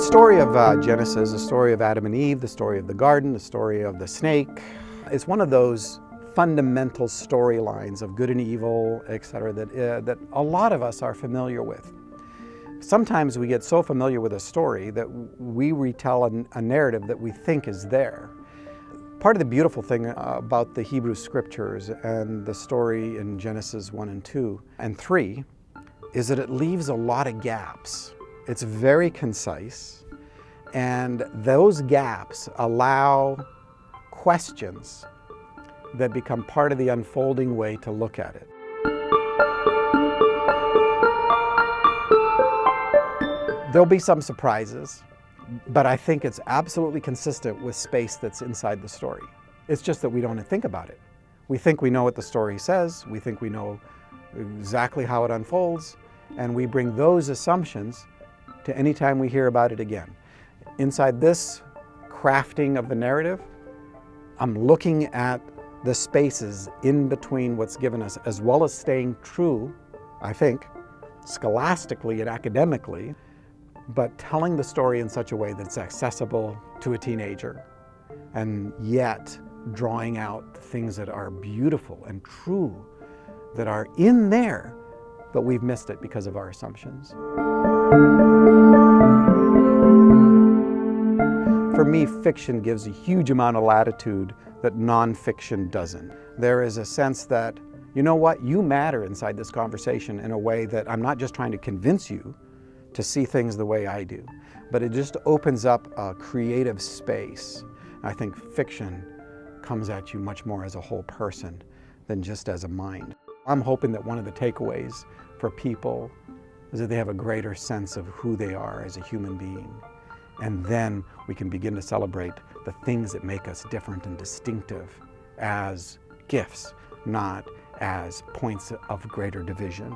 story of Genesis, the story of Adam and Eve, the story of the garden, the story of the snake, is one of those fundamental storylines of good and evil, etc., that a lot of us are familiar with. Sometimes we get so familiar with a story that we retell a narrative that we think is there. Part of the beautiful thing about the Hebrew scriptures and the story in Genesis 1 and 2 and 3 is that it leaves a lot of gaps. It's very concise, and those gaps allow questions that become part of the unfolding way to look at it. There'll be some surprises, but I think it's absolutely consistent with space that's inside the story. It's just that we don't think about it. We think we know what the story says, we think we know exactly how it unfolds, and we bring those assumptions to any time we hear about it again. Inside this crafting of the narrative, I'm looking at the spaces in between what's given us, as well as staying true, I think, scholastically and academically, but telling the story in such a way that's accessible to a teenager, and yet drawing out things that are beautiful and true, that are in there, but we've missed it because of our assumptions. For me, fiction gives a huge amount of latitude that nonfiction doesn't. There is a sense that, you know what, you matter inside this conversation in a way that I'm not just trying to convince you to see things the way I do, but it just opens up a creative space. I think fiction comes at you much more as a whole person than just as a mind. I'm hoping that one of the takeaways for people is that they have a greater sense of who they are as a human being. And then we can begin to celebrate the things that make us different and distinctive as gifts, not as points of greater division.